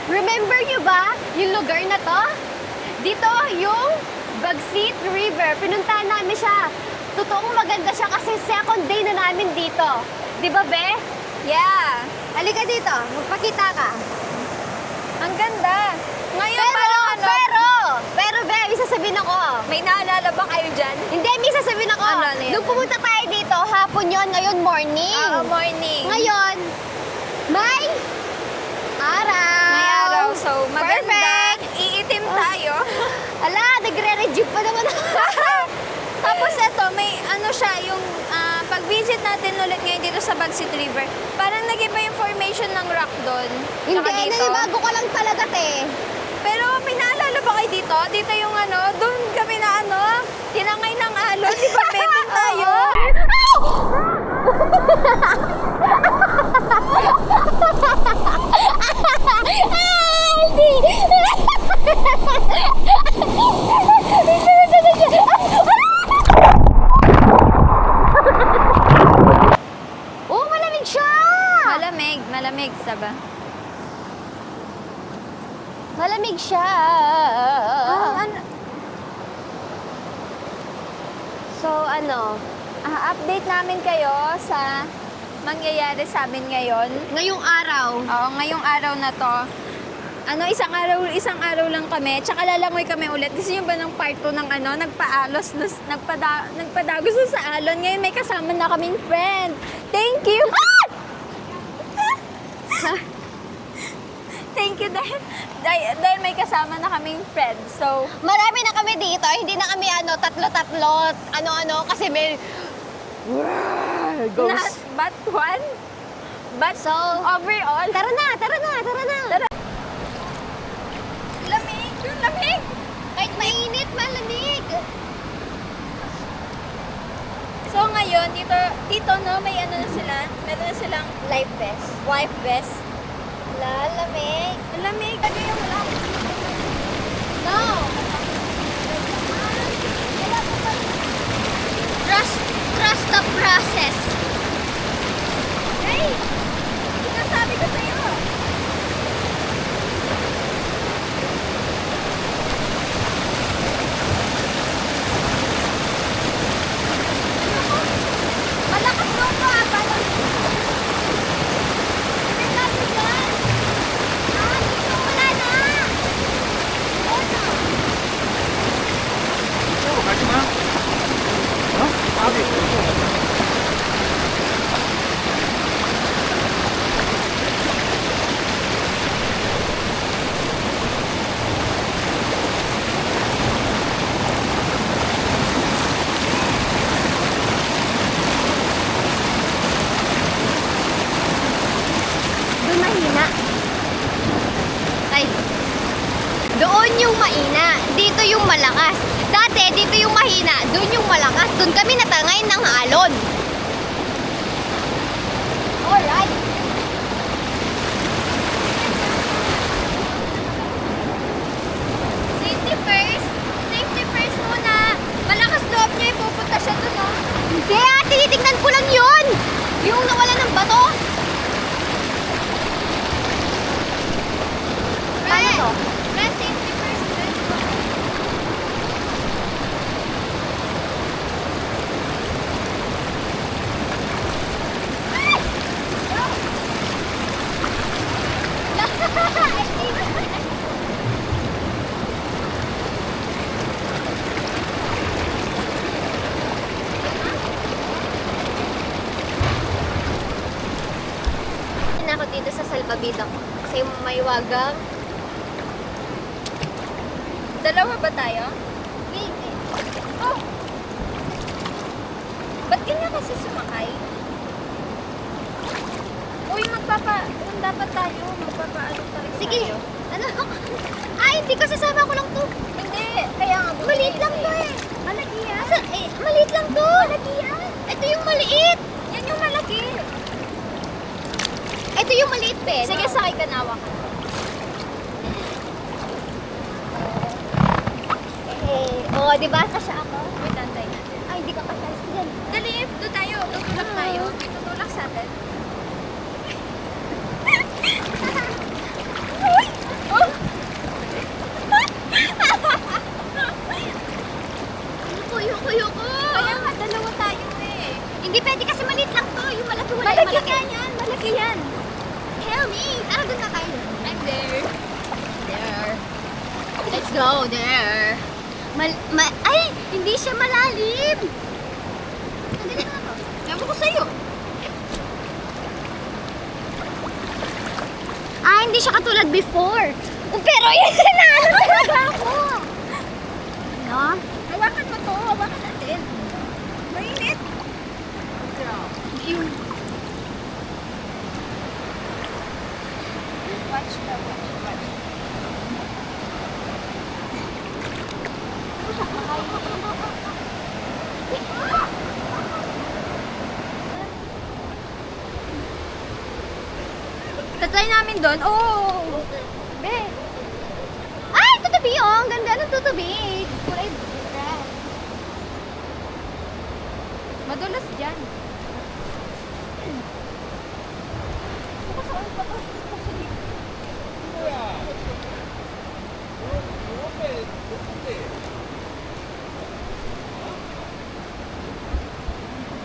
Remember nyo ba yung lugar na to? Dito yung Bagsit River. Pinuntahan namin siya. Totoong maganda siya kasi second day na namin dito. Di ba, Be? Yeah. Halika dito. Magpakita ka. Ang ganda. Ngayon Pero, parang ano, pero, Be, may sasabihin ako. may naalala ba kayo dyan? Hindi, may sasabihin ako. Ano na yun? Nung pumunta tayo dito, hapon yon, ngayon morning. Morning. Ngayon, may araw. May araw. So, maganda. Perfect. Iitim tayo. Ala, nagre-rejuve pa naman. Tapos ito, may ano siya, yung pag-visit natin ulit ngayon dito sa Bagsit River, parang nag-iba yung formation ng rock doon. Hindi, Tsaka dito. bago ka lang talaga, te. Pero may naalala ba kayo dito? Dito yung ano, doon kami na ano, tinangay ng alon, di ba bebeng tayo? Oh, malamig siya! Malamig, saba. Malamig siya. Ano? So, ano? Update namin kayo sa mangyayari sa amin ngayon. Ngayong araw. Oo, ngayong araw na to. Ano, isang araw lang kami. Tsaka lalangoy kami ulit. Gusto nyo ba ng part 2 ng ano, nagpadagos na sa alon. Ngayon may kasama na kaming friend. Thank you! Thank you dahil may kasama na kaming friend. So, Marami na kami dito. Hindi na kami tatlo-tatlo. Ano-ano. Kasi may... not but one. But So, overall, tara na. Tara. Lamig! Kahit mainit, malamig. So ngayon, dito no, may ano na sila. Meron na silang Life vest. wife vest. Lalamig. Lamig. Ano yung lang? No. Trust the process. Hey! Sinasabi ko sa'yo. Malakas mo ko parang... Hindi natin yan. Dito wala na. Ano? 가지 마. 어? 아비. Doon mahina. Ay. Doon yung mahina. Dito yung malakas. Dati, dito yung mahina. Doon yung malakas. Doon kami natangay ng alon. Alright. Safety first. Safety first muna. Malakas loob niya, ipupunta siya doon, no? Hindi, tinitignan ko lang yun. Yung nawala ng bato. Paano to? Safety first. Let's go. Na ako dito sa salbabida ko. Kasi may wagang Dalawa ba tayo? Oh! Ba't ganyan kasi sumakay? Uy, kung dapat tayo, magpapaano tayo. Sige. Ano? Ay, hindi ko sasama ko lang to. Hindi, kaya nga. Maliit lang to eh. Malaki yan. Asa, maliit lang to. Malaki yan. Ito yung maliit. Yan yung malaki. Ito yung maliit, pe. Sige, sakay ka nawa ka. Oo, di ba? Kasya ako. Wait, antay natin. Ay, hindi ka kasya. Sige. Dali, doon tayo. Tutulak tayo. May tutulak sa atin. Uy! Oh! Yuko. Kaya nga, dalawa tayo eh. Hindi pwede kasi maliit lang to. Yung malaki wala. Malaki yung nga yan. Malaki yan. Help me. Tara, doon na tayo. I'm there. There. Let's go there. Ay, hindi siya malalim. Nandali na ako. Ewan ko sa'yo. Ah, hindi siya katulad before. Oh, pero yan na talaga ako. No? Hawakan mo to. Hawakan natin. Mainit. Yung... Watch ka, watch. Tatry namin doon. Oh! Be. Ay, tutubi oh. Ang ganda ng tutubi. Kulay red. Madulas dyan.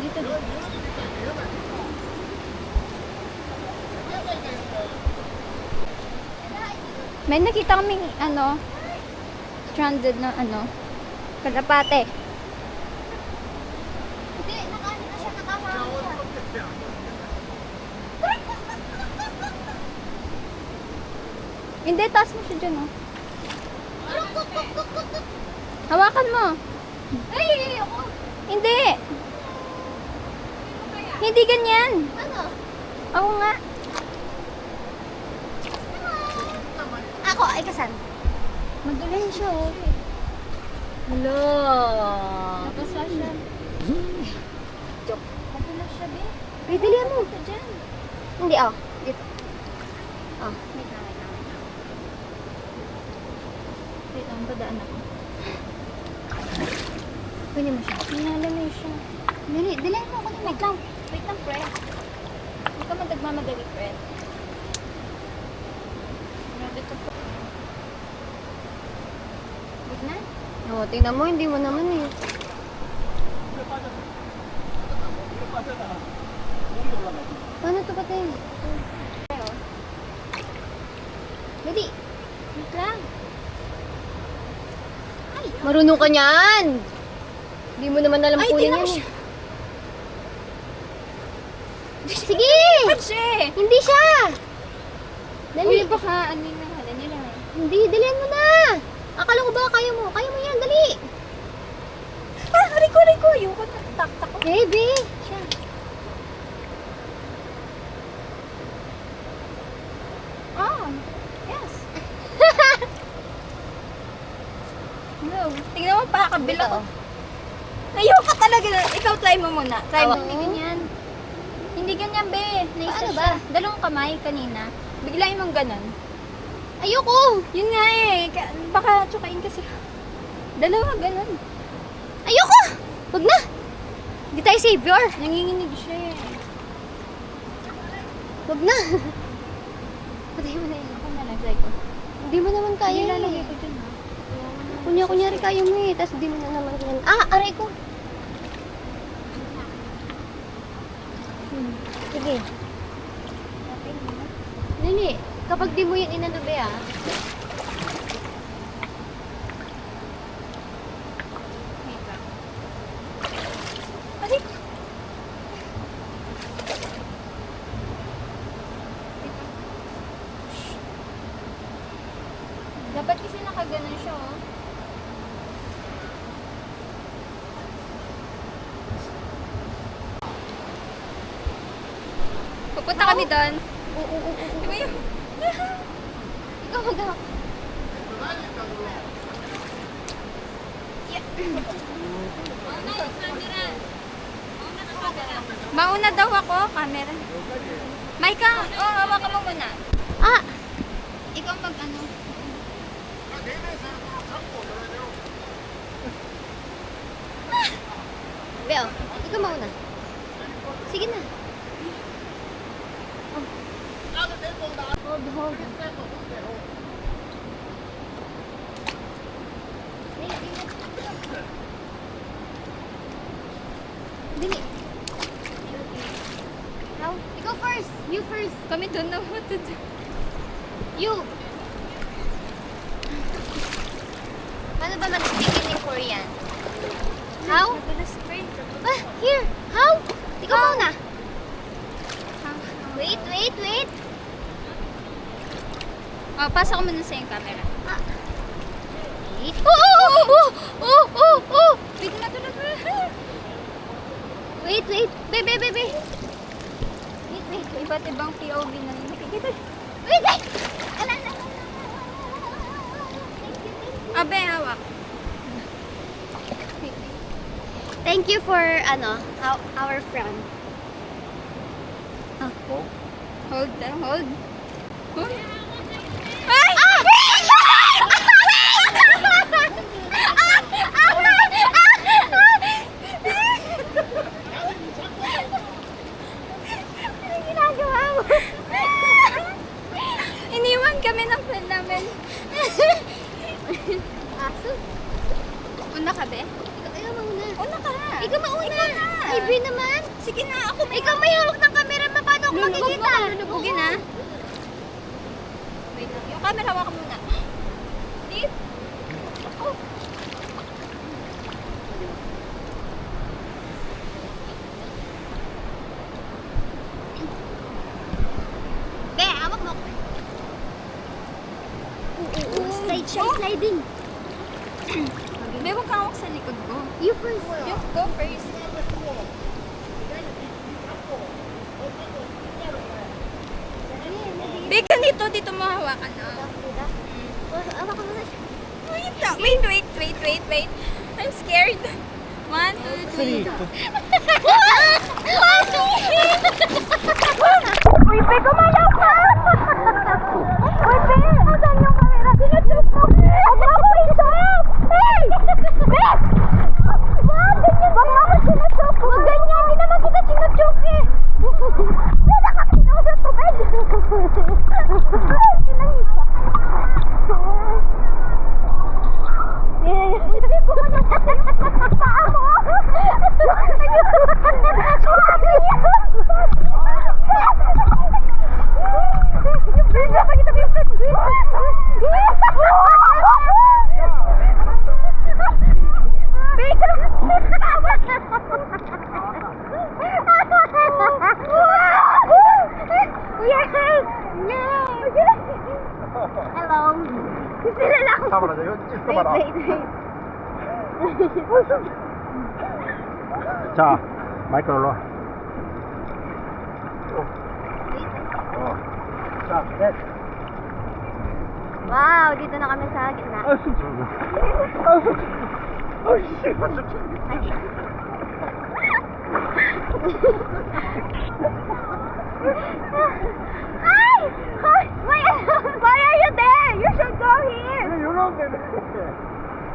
Dito. May nakita kaming stranded na kalapate. Hindi, nakaano na siya, nakahawak siya. Hindi, taas mo siya dyan, oh. Tuk. Hawakan mo. Ay, ako. Hindi. Hindi ganyan. Ano? Ako nga. Ako, ay kasan? Madulas siya, oh. Hello. Nabasa siya. Joke. Madulas siya, be. Ay, dalihan mo. Ito dyan. Hindi, oh. Dito. Oh. Wait lang. Wait lang, padaan ako. Pwede mo siya. Hinalamay siya. Dalihan mo ako na. Wait lang, friend. Hindi ka nagmamadali, friend. Dito po. Wait na. Oo, tingnan mo. Hindi mo naman eh. Paano ito pati? Dali. Wait lang. Marunong ka niyan. Hindi mo naman alam Ay, kunin tingnan yan mo eh. Sige! Patse! Hindi siya! Dali. Uy, baka ano yung nahala nila eh. Hindi, dalihan mo na! Akala ko ba kaya mo? Kaya mo yan, dali! Ah, riko. Ayoko na. Tak ko. Baby! Siya. Oh, yes. No, tingnan mo pa, kabila ko. Ayoko talaga na. Ikaw try mo muna. Try mo. Oo. Hindi ganyan. Hindi ganyan, be. Naisa Paano siya. ba? Dalawang kamay kanina. Bigla yung ganon. Ayoko! Yun nga eh. Baka tsukain kasi. Dalawa ganon. Ayoko! Huwag na! Hindi tayo savior! Nanginginig siya eh. Huwag na! Patay mo na yun. Ako na lang, try ko. Hindi mo naman kaya Hindi eh. lalagay ko dyan ha. Kunyari kaya mo eh, tapos di mo na naman ganyan. Ah, aray ko! Sige. Dali, kapag di mo yan inanobe ah. Wait lang. Aray! Dapat kasi nakaganon siya oh. Punta kami doon. Oo. Di ba yung... Ikaw mag-hawak. Mauna daw ako, camera. Maika, hawakan mo muna. Ah! Ikaw mag-ano. Beo, ikaw mauna. Sige na. Hold. Dili. How? Ikaw first. You first. Kami doon na what to do. You. Paano ba mag-speak in Korean? How? Ah, here. How? Ikaw mauna. Wait. Oh, pasa ko muna sa yung camera. Wait. Oh! Bigla to na. Wait. Bebe. Wait. Iba't ibang POV na yung nakikita. Wait. Ala. Abe, hawak. Thank you for, our friend. Hold. Ay! Anong ginagawa mo? Iniwan kami ng friend namin. Aso? Una ka, be? Ikaw mauna. Una ka. Ikaw mauna. Ikaw na. Ay, Bri naman. Sige na, ako may... Ikaw may hawak ng camera. Paano ako makikita? Lulubugin na. Wait lang. Yung camera hawakan muna. Deep. Oh. Be, hawak mo. Sliding. Be, huwag kang hawak sa likod ko. You first. You go first. Be, ganito. Dito mo hawakan. Hawak mo na siya. Wait lang. Wait. I'm scared. 1, 2, 3. Uy, Be, gumalaw ka! Uy, Be, asan yung camera? Sinuchoke mo! Huwag mo ako i-choke! Hey! Be! Wag, ganyan! Huwag mo ako sinuchoke! Huwag ganyan! Hindi naman kita sinuchoke eh! Be, nakakita ko sa tubig! Sinangis ka! Be, pumunod ka sa paa mo! Hello. Sila lang. Cámara, yo cámara. 자, 마이크 올라. 자, 넷. Wow, dito na kami sa gitna. Ay! Why are you there? You should go here.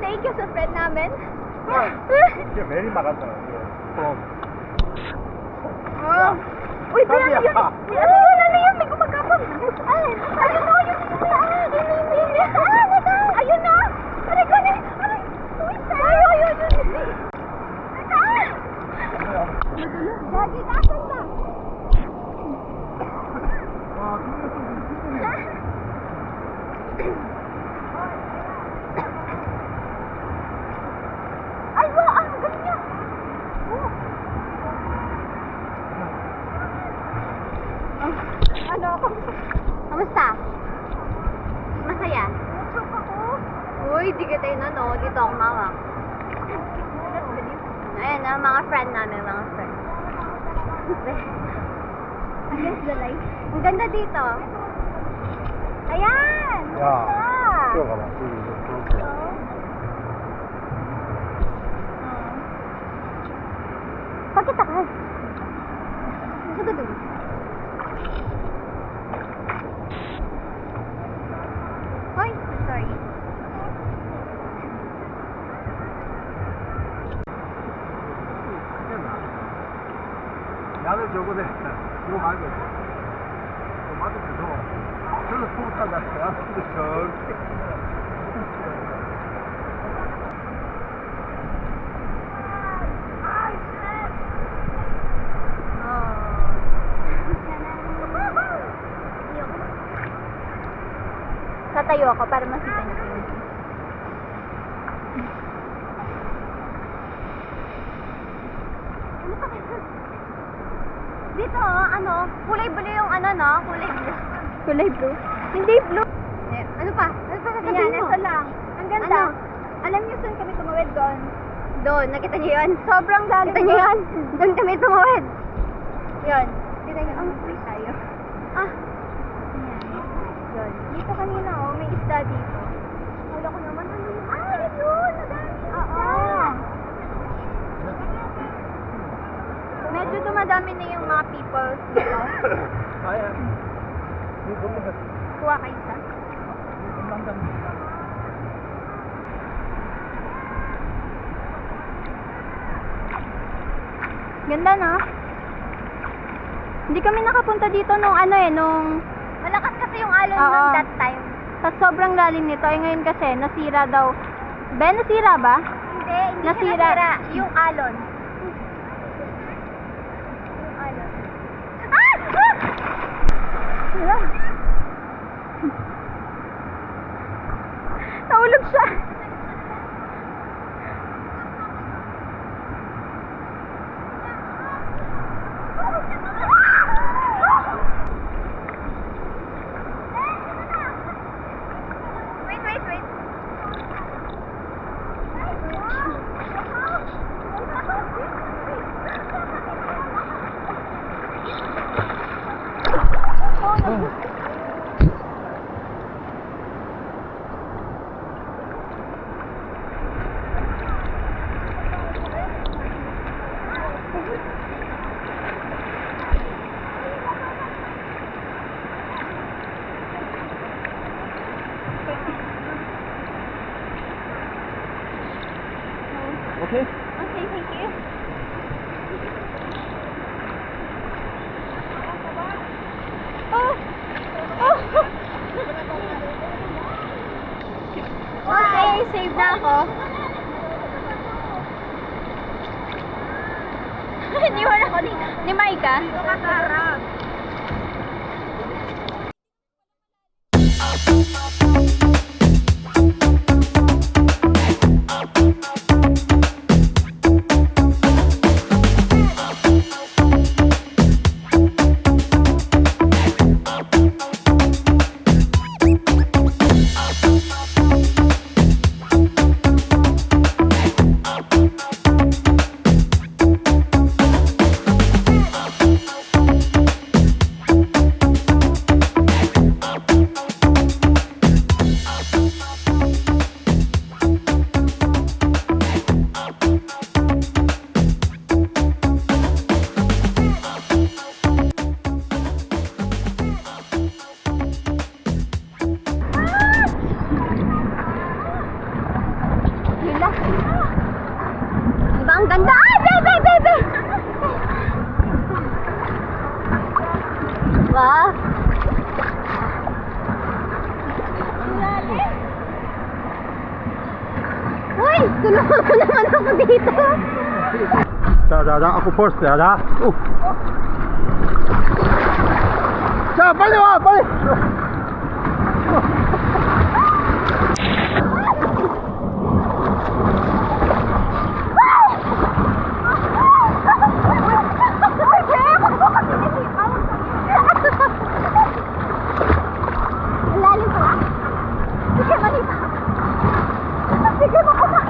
Thank you sa friend namin. 이게 매일 막았다. Oh. Uy, Be, ano yun? Ano yun? May gumagapag. Ayun na. Ayun na. Aray ko na. Ayun. Gagi, nasan na? Ay, wow, ang galing niya. Ano? Kamusta? Masaya? Uy, di kita yun ano. Dito ako mawak. Ayan na, mga friend namin, mga friend. Against the light. Ang ganda dito. Ayan! 야, Ganda! 뛰어가봐. 저기, Pakita ka. Sige doon. Hoy, sorry. 나는 저번에 이거 말고 맞으면서 저를 보고 타다 나도 저렇게 Tatayo ako para makita niyo yung ano pa kaya? Dito, ano, kulay blue yung ano, no? Kulay blue. Kulay blue? Hindi blue. Eh, ano pa? Ano pa sasabihin mo? Ito lang. Ang ganda. Ano? Alam niyo saan kami tumawid doon? Doon, nakita niyo yun? Sobrang lalim. Nakita niyo yun? Doon kami tumawid. Yun. Kita niyo, ang free tayo. Ah. Yan. Yun. Dito kanina, oh, may isda dito. Wala ko naman, ano yun? Ay, yun! Madami isda! Oo. Medyo dumadami na yung mga people dito. 아야 이 건너가 Kuha ka isa. Ganda, no? Hindi kami nakapunta dito nung ano eh, nung... Malakas kasi yung alon nung that time. Sa sobrang lalim nito, ay ngayon kasi, nasira daw. Ben, nasira ba? Hindi siya nasira. Yung alon. Yung alon. Ah! Ah! Nahulog siya. Wait, wait, wait. 오케이? Okay, thank you. Oh! Oh! Okay, save na ako. Iniwan ako ni Maika. Dito ka sa harap. Hila. Diba ang ganda? Ay, bebe, bebe! Wow. Uy, tulungan mo naman ako dito. 자자자 아쿠 포스트 자자 오. 자 빨리 와 빨리 Ang lalim pala. Sige, malita. Sige, makata.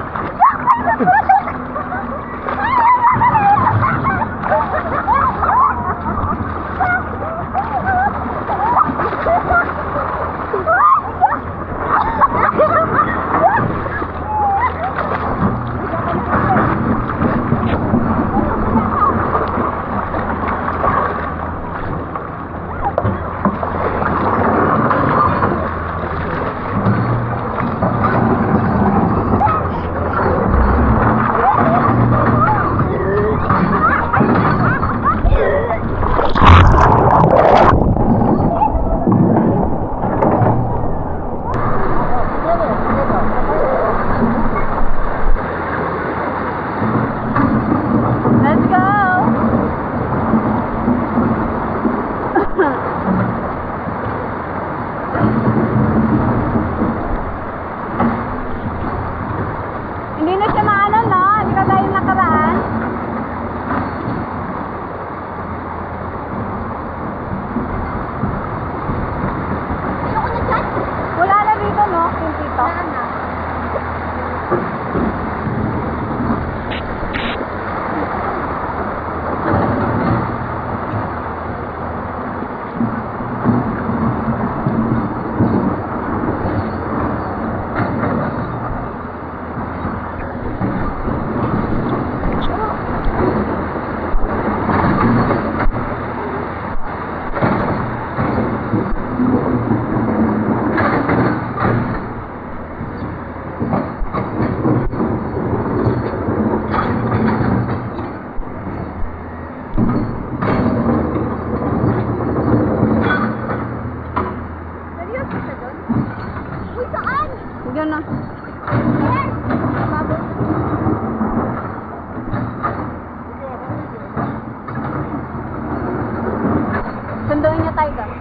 Sunduin niyo tayo guys.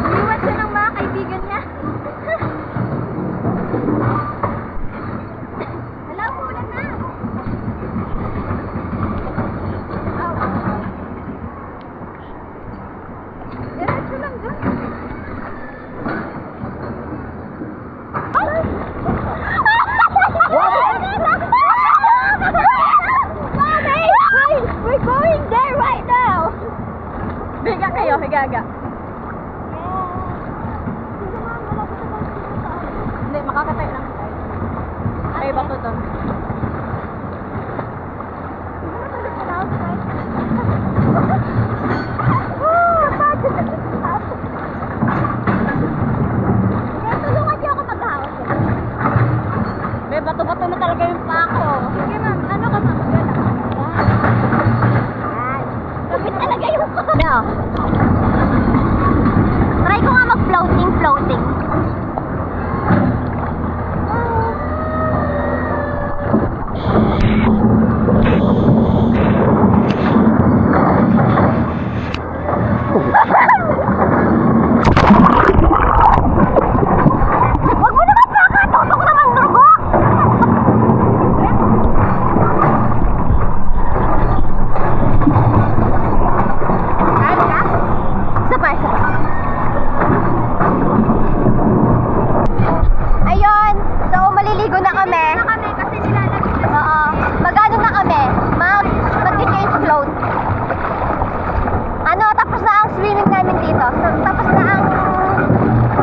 Iwan siya ng mga kaibigan niya. Hala, ulan na. Diretso lang dun. Mommy, we're going there right now. Higa kayo, higa. Hindi, makakatay lang tayo. May bato doon. Tulungan niyo ako maghahawak. May bato-bato na talaga yung pako. Sige ma'am, ano ka ma'am? Yan. Kapit talaga yung pako. No. Try ko nga mag-floating. Wag mo naman pakatutok naman dugo! Ano ka? Isa pa. Ayun! So, maliligo na kami. Kasi nilalagay na. Oo. Mag-ano na kami? Mag-change clothes. Ano, tapos na ang swimming namin dito. So, tapos na ang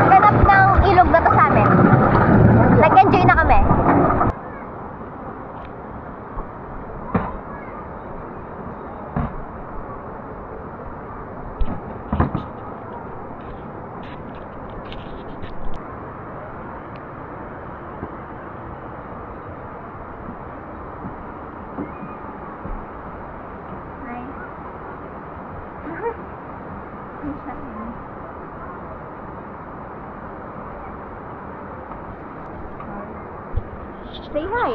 ganap ng ilog na to sa amin. Nag-enjoy na kami. Say hi.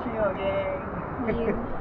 See you again. You.